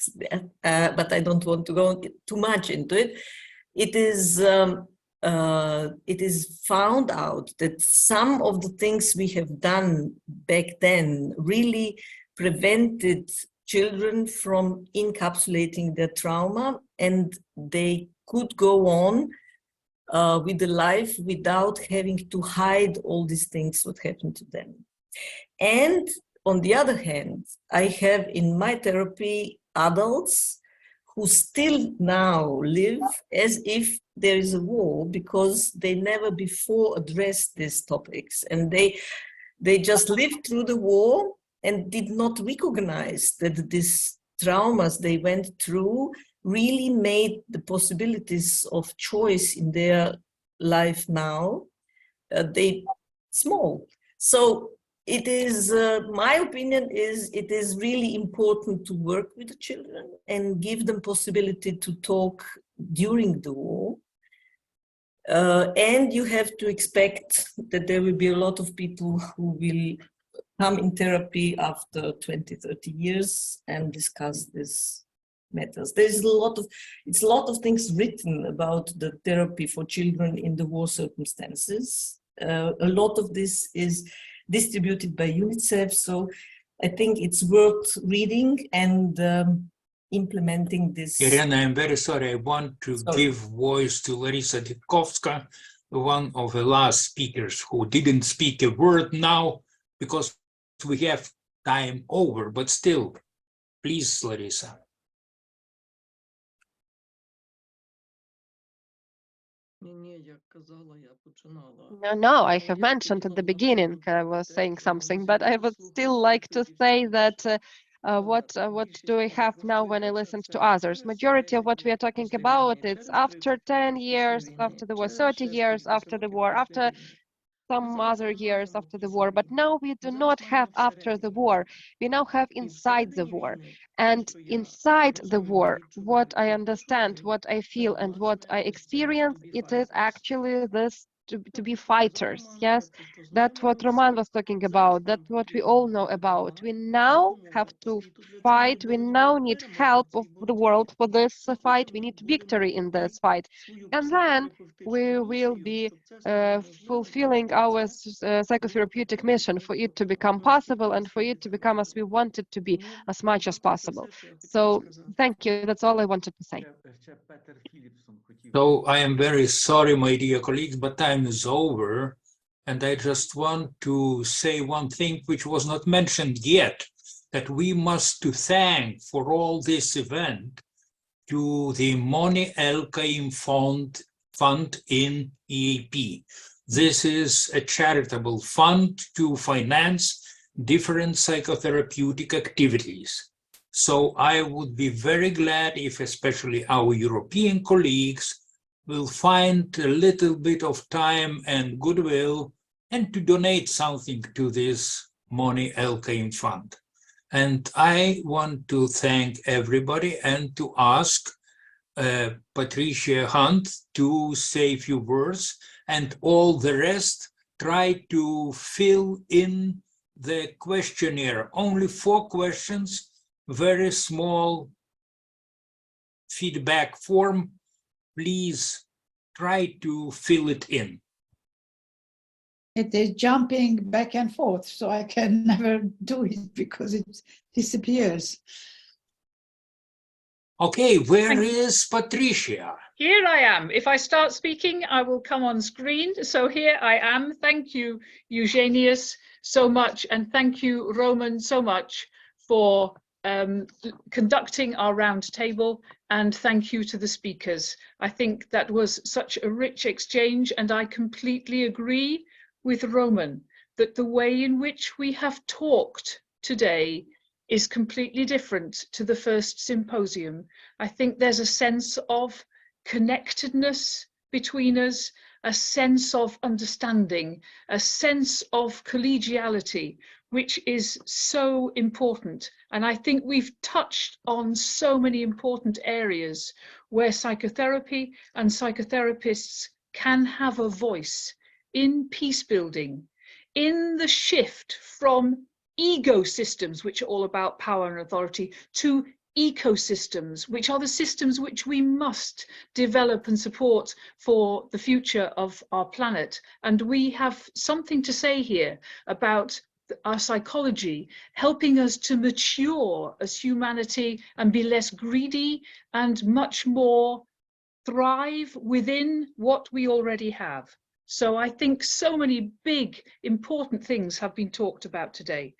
but I don't want to go too much into it. It is found out that some of the things we have done back then really prevented children from encapsulating their trauma, and they could go on with the life without having to hide all these things what happened to them. And on the other hand, I have in my therapy adults who still now live as if there is a war because they never before addressed these topics, and they just lived through the war and did not recognize that these traumas they went through really made the possibilities of choice in their life now they small. So it is, my opinion is, it is really important to work with the children and give them possibility to talk during the war. And you have to expect that there will be a lot of people who will come in therapy after 20, 30 years and discuss these matters. There's a lot of things written about the therapy for children in the war circumstances. A lot of this is distributed by UNICEF, so I think it's worth reading and implementing this. Irena, I'm very sorry. I want to give voice to Larisa Ditkovska, one of the last speakers who didn't speak a word now because we have time over, but still, please, Larisa. No, I have mentioned at the beginning, I was saying something, but I would still like to say that what do we have now when I listen to others? Majority of what we are talking about, it's after 10 years, after the war, 30 years after the war, after some other years after the war, but now we do not have after the war. We now have inside the war. And inside the war, what I understand, what I feel, and what I experience, it is actually this to be fighters. Yes, that's what Roman was talking about. That's what we all know about. We now have to fight. We now need help of the world for this fight. We need victory in this fight. And then we will be fulfilling our psychotherapeutic mission for it to become possible and for it to become as we want it to be as much as possible. So thank you. That's all I wanted to say. So I am very sorry, my dear colleagues, but time is over. And I just want to say one thing which was not mentioned yet, that we must to thank for all this event to the Moni Elkaim Fund in EAP. This is a charitable fund to finance different psychotherapeutic activities. So I would be very glad if especially our European colleagues will find a little bit of time and goodwill and to donate something to this Moni Elkaim Fund. And I want to thank everybody and to ask Patricia Hunt to say a few words, and all the rest try to fill in the questionnaire. Only 4 questions, very small feedback form. Please try to fill it in. It is jumping back and forth, so I can never do it because it disappears. Okay, where is Patricia? Here I am. If I start speaking, I will come on screen. So here I am. Thank you, Eugenijus, so much. And thank you, Roman, so much for conducting our round table. And thank you to the speakers. I think that was such a rich exchange. And I completely agree with Roman that the way in which we have talked today is completely different to the first symposium. I think there's a sense of connectedness between us, a sense of understanding, a sense of collegiality, which is so important. And I think we've touched on so many important areas where psychotherapy and psychotherapists can have a voice in peace building, in the shift from ego systems, which are all about power and authority, to ecosystems, which are the systems which we must develop and support for the future of our planet. And we have something to say here about our psychology, helping us to mature as humanity and be less greedy and much more thrive within what we already have. So I think so many big, important things have been talked about today.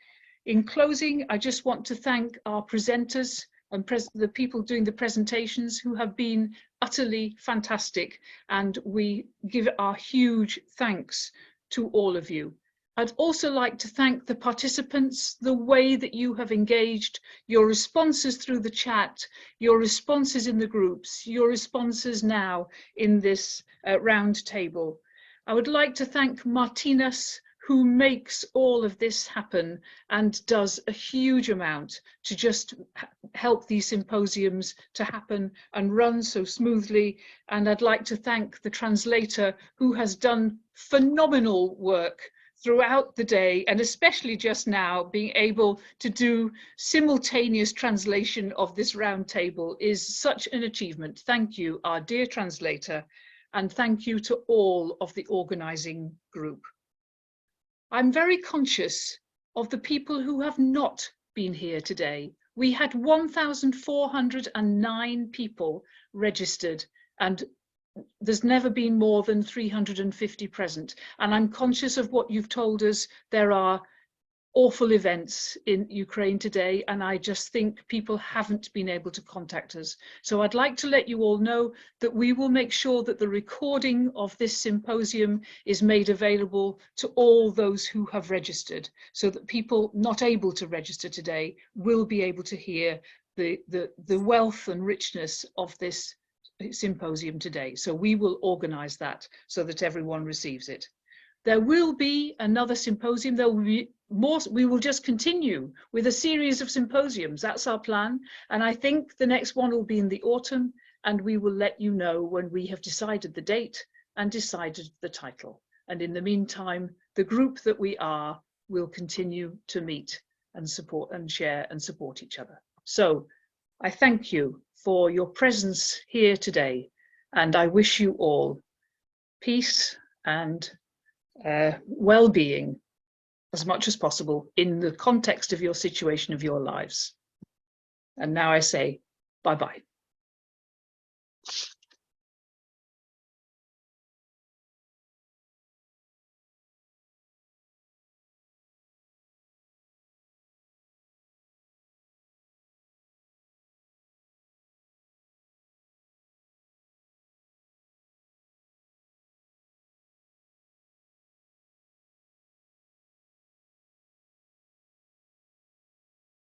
In closing, I just want to thank our presenters and the people doing the presentations who have been utterly fantastic. And we give our huge thanks to all of you. I'd also like to thank the participants, the way that you have engaged, your responses through the chat, your responses in the groups, your responses now in this round table. I would like to thank Martinas, who makes all of this happen and does a huge amount to just help these symposiums to happen and run so smoothly. And I'd like to thank the translator who has done phenomenal work throughout the day, and especially just now, being able to do simultaneous translation of this round table is such an achievement. Thank you, our dear translator, and thank you to all of the organizing group. I'm very conscious of the people who have not been here today. We had 1,409 people registered, and there's never been more than 350 present. And I'm conscious of what you've told us. There are awful events in Ukraine today, and I just think people haven't been able to contact us. So I'd like to let you all know that we will make sure that the recording of this symposium is made available to all those who have registered, so that people not able to register today will be able to hear the wealth and richness of this symposium today. So we will organize that so that everyone receives it. There will be another symposium. There will be more. We will just continue with a series of symposiums. That's our plan. And I think the next one will be in the autumn, and we will let you know when we have decided the date and decided the title. And in the meantime, the group that we are will continue to meet and support and share and support each other. So I thank you for your presence here today, and I wish you all peace and well-being as much as possible in the context of your situation of your lives. And now I say bye-bye.